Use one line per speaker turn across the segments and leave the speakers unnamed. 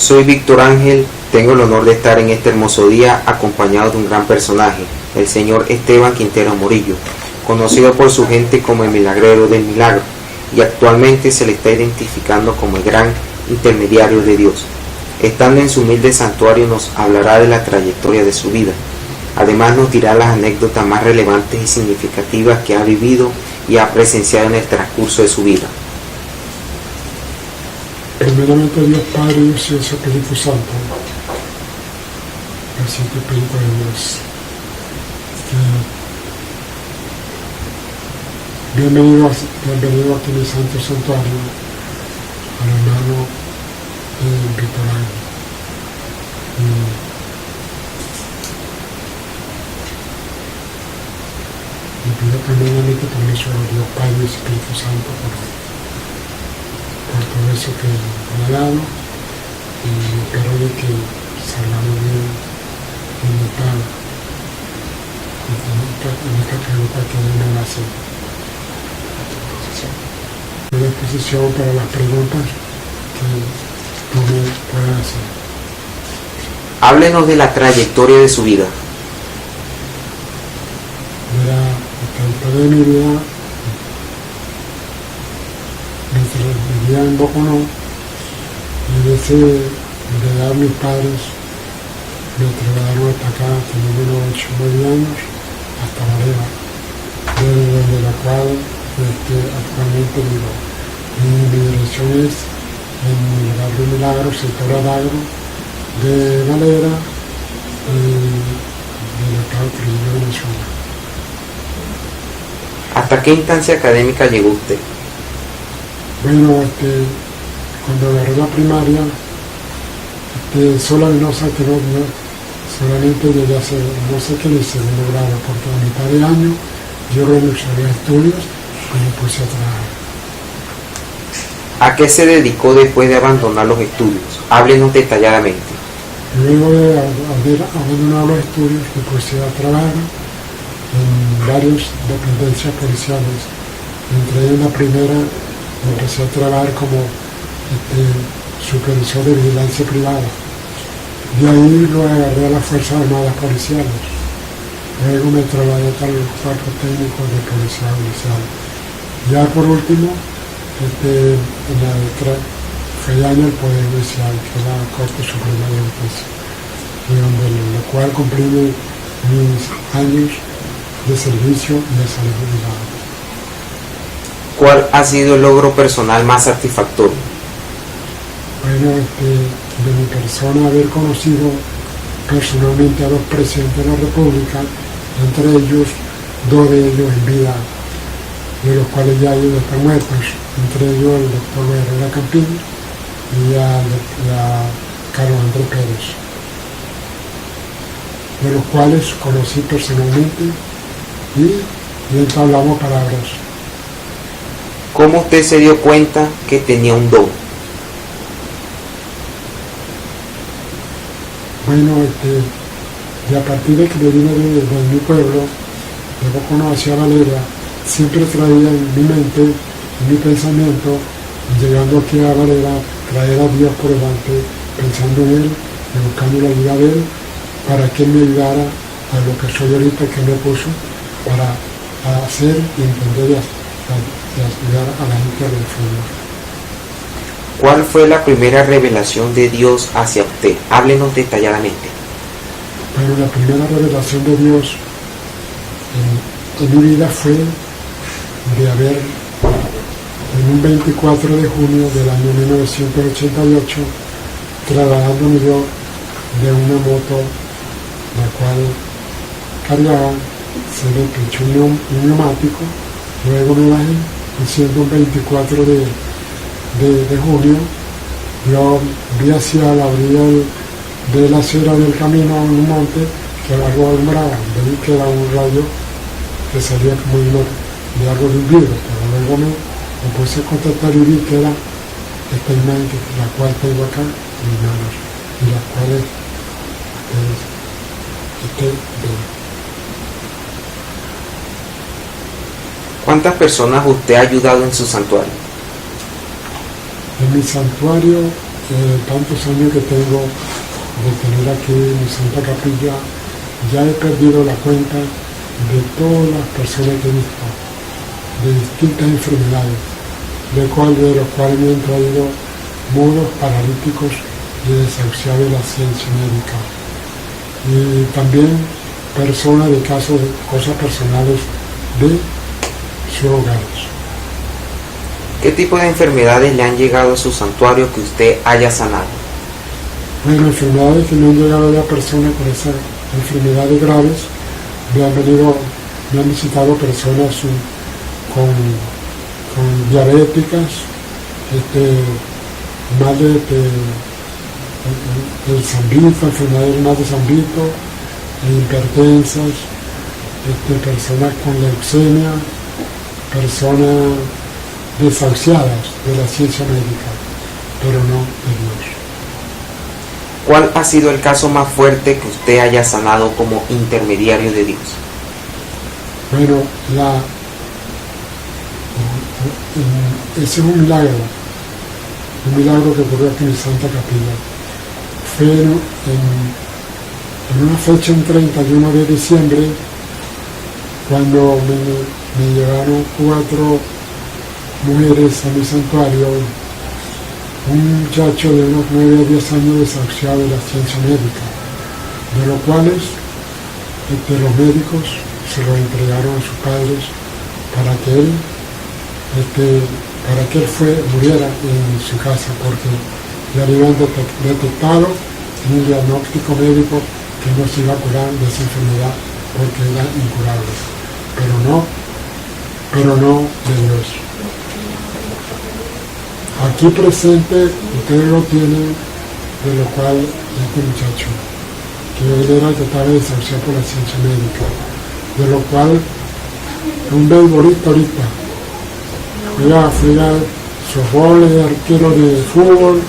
Soy Víctor Ángel, tengo el honor de estar en este hermoso día acompañado de un gran personaje, el señor Esteban Quintero Morillo, conocido por su gente como el milagrero del milagro, y actualmente se le está identificando como el gran intermediario de Dios. Estando en su humilde santuario nos hablará de la trayectoria de su vida. Además nos dirá las anécdotas más relevantes y significativas que ha vivido y ha presenciado en el transcurso de su vida.
Primeramente Dios Padre, Dios y el Espíritu Santo. Así te pido de Dios. Bienvenido aquí en el Santo Santuario al hermano Víctor Ángel. Le pido primeramente permiso a Dios Padre y Espíritu Santo por todo eso que me ha dado, y espero de que salgamos bien en esta pregunta que Él me hace. Estoy a disposición para las preguntas que tú me puedas hacer.
Háblenos de la trayectoria de su vida.
Mira, la trayectoria de mi vida, mientras vivía en Boconó, y desde heredar mis padres me trasladaron hasta acá, teniendo unos 8 o 9 años, hasta Varela, desde la cual actualmente vivo. Y mi dirección es en el barrio Milagro, sector Adagro, de Valera, del estado Trujillo, Venezuela.
¿Hasta qué instancia académica llegó usted?
Bueno, cuando agarré la primaria, solamente llegué a hacer, no sé qué, el segundo grado, porque a mitad de año yo renuncié a los estudios y me puse a trabajar.
¿A qué se dedicó después de abandonar los estudios? Háblenos detalladamente.
Luego de haber abandonado los estudios, me puse a trabajar en varias dependencias policiales. Entre ellas la primera, empecé a trabajar como supervisor de vigilancia privada. De ahí lo agarré a las Fuerzas Armadas Policiales. Luego me trasladé a los cuerpos técnicos de policía judicial. Ya por último, fue el año el Poder Judicial, que es la Corte Suprema de Justicia, en la cual cumplí mis años de servicio y de salud jubilado.
¿Cuál ha sido el logro personal más satisfactorio?
Bueno, de mi persona, haber conocido personalmente a dos presidentes de la República, entre ellos, 2 de ellos en vida, de los cuales ya ellos están muertos, entre ellos el doctor Herrera Campín y a Carlos Andrés Pérez, de los cuales conocí personalmente y entablamos palabras.
¿Cómo usted se dio cuenta que tenía un don?
Bueno, y a partir de que me vine de mi pueblo, de Boconó hacia Valera, siempre traía en mi mente, en mi pensamiento, llegando aquí a Valera, traer a Dios por delante, pensando en Él, y buscando la ayuda de Él, para que Él me ayudara a lo que soy ahorita, que me puso, para hacer y entender y ayudar a la gente del Señor.
¿Cuál fue la primera revelación de Dios hacia usted? Háblenos detalladamente.
Bueno, la primera revelación de Dios en mi vida fue de haber, en un 24 de junio del año 1988, trasladándome yo de una moto, la cual cargaba, se le pinchó un neumático, luego me bajé, y siendo un 24 de junio, yo vi hacia la orilla de la acera del camino en un monte que algo alumbraba, vi que era un rayo que salía como de algo de un vidrio, pero luego me puse a contactar y vi que era esta imagen, la cual tengo acá en mis manos, y la cual es
¿Cuántas personas usted ha ayudado en su santuario?
En mi santuario tantos años que tengo de tener aquí mi Santa Capilla, ya he perdido la cuenta de todas las personas que he visto, de distintas enfermedades, de los cuales me han traído mudos, paralíticos y desahuciados de la ciencia médica. Y también personas de casos de cosas personales de sus hogares.
¿Qué tipo de enfermedades le han llegado a su santuario que usted haya sanado?
Bueno, enfermedades que me han llegado a personas con esas enfermedades graves, me han visitado personas con diabéticas, mal del San-Vito, enfermedades mal de San-Vito, hipertensas, personas con leucemia, personas desahuciadas de la ciencia médica, pero no de Dios.
¿Cuál ha sido el caso más fuerte que usted haya sanado como intermediario de Dios?
Bueno, ese es un milagro que ocurrió aquí en Santa Capilla. Fue en una fecha en 31 de diciembre, cuando me llevaron 4 mujeres a mi santuario, un muchacho de unos 9 a 10 años desahuciado de la ciencia médica, de los cuales los médicos se lo entregaron a sus padres para que él muriera en su casa, porque le habían detectado en un diagnóstico médico que no se iba a curar de esa enfermedad porque era incurable, pero no de Dios. Aquí presente ustedes lo tienen, de lo cual este muchacho, que él era el que estaba desahuciado por la ciencia médica, de lo cual un beisbolista ahorita juega softball, es arquero de fútbol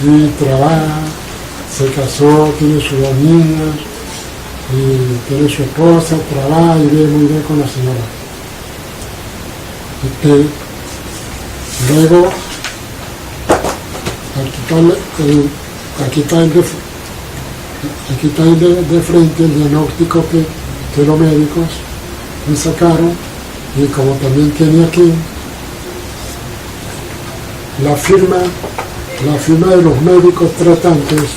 y trabaja, se casó, tiene sus 2 niñas, y tiene su esposa, trabaja y vive muy bien con la señora. Luego, aquí está de frente el diagnóstico que los médicos me sacaron, y como también tiene aquí la firma de los médicos tratantes.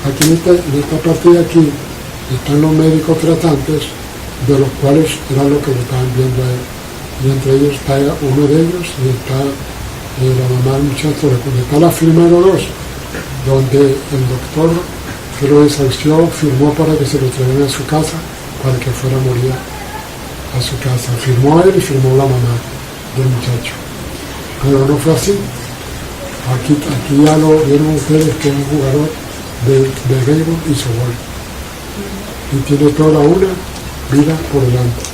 Aquí en esta parte de aquí están los médicos tratantes, de los cuales era lo que lo estaban viendo a él, y entre ellos está uno de ellos y está la mamá del muchacho, donde está la firma de los 2, donde el doctor que lo desahució firmó para que se lo trajeran a su casa, para que fuera a morir a su casa. Firmó él y firmó la mamá del muchacho. Pero no fue así. Aquí ya lo vieron ustedes, que es un jugador de béisbol y softball, y tiene toda una vida por delante,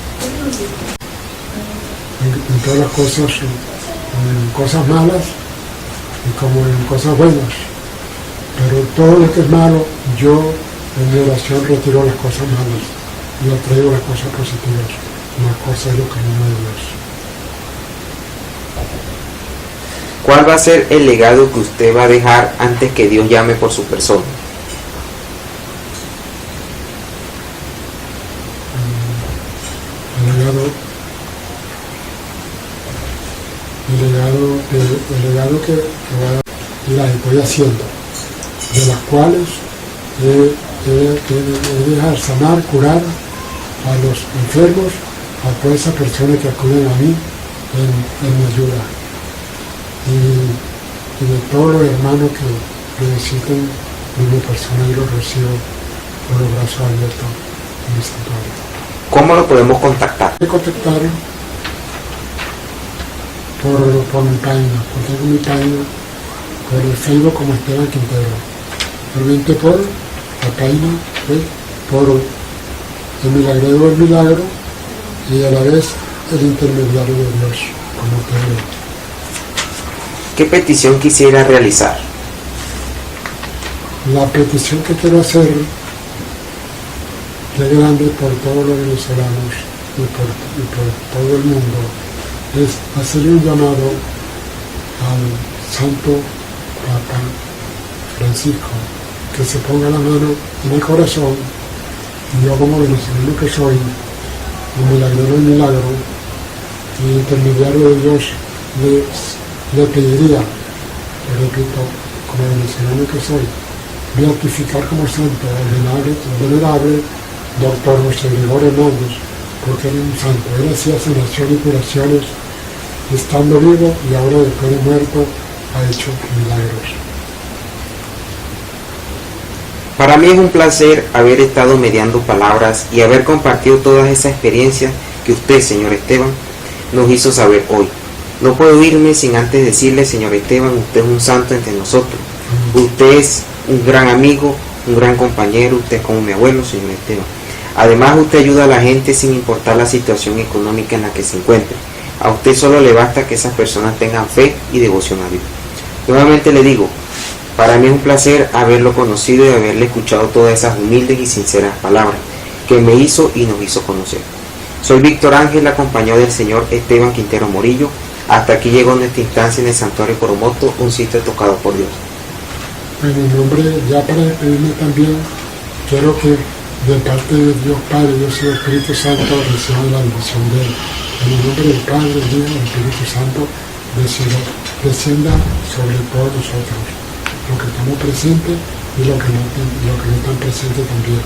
en todas las cosas, en cosas malas y como en cosas buenas. Pero todo lo que es malo, yo en mi oración retiro las cosas malas y atraigo las cosas positivas, las cosas de los caminos de Dios.
¿Cuál va a ser el legado que usted va a dejar antes que Dios llame por su persona? El legado que estoy haciendo, de las cuales he dejar sanar, curar a los enfermos, a todas esas personas que acuden a mí en mi ayuda, y de todos los hermanos que necesiten de mi persona, y los recibo con los brazos abiertos en mi santuario. ¿Cómo lo podemos contactar?
Me contactaron por mi página, tengo mi página por el Facebook como Esteban Quintero. Realmente por la página, por el milagrero del milagro, y a la vez el intermediario de Dios, como ustedes ven.
¿Qué petición quisiera realizar?
La petición que quiero hacer, que es grande por todos los venezolanos y por todo el mundo, es hacer un llamado al Santo Papa Francisco, que se ponga la mano en el corazón y yo, como venezolano que soy, un milagrero de milagro y intermediario de Dios, le pediría, lo repito, como venezolano que soy, beatificar como santo al venerable doctor José Gregorio Hernández, porque era un santo. Él hacía sanación y curaciones estando vivo, y ahora, después de muerto, ha hecho milagros.
Para mí es un placer haber estado mediando palabras y haber compartido todas esas experiencias que usted, señor Esteban, nos hizo saber hoy. No puedo irme sin antes decirle, señor Esteban, usted es un santo entre nosotros. Usted es un gran amigo, un gran compañero, usted es como mi abuelo, señor Esteban. Además, usted ayuda a la gente sin importar la situación económica en la que se encuentre. A usted solo le basta que esas personas tengan fe y devoción a Dios. Nuevamente le digo, para mí es un placer haberlo conocido y haberle escuchado todas esas humildes y sinceras palabras que me hizo y nos hizo conocer. Soy Víctor Ángel, acompañado del señor Esteban Quintero Morillo. Hasta aquí llegó nuestra instancia en el Santuario Coromoto, un sitio tocado por Dios.
En el nombre, ya para despedirme también, quiero que de parte de Dios Padre, Dios y el Espíritu Santo reciban la bendición de Él. En el nombre del Padre, del Hijo y del Espíritu Santo, descienda sobre todos nosotros, los que estamos presentes y los que no están presentes también.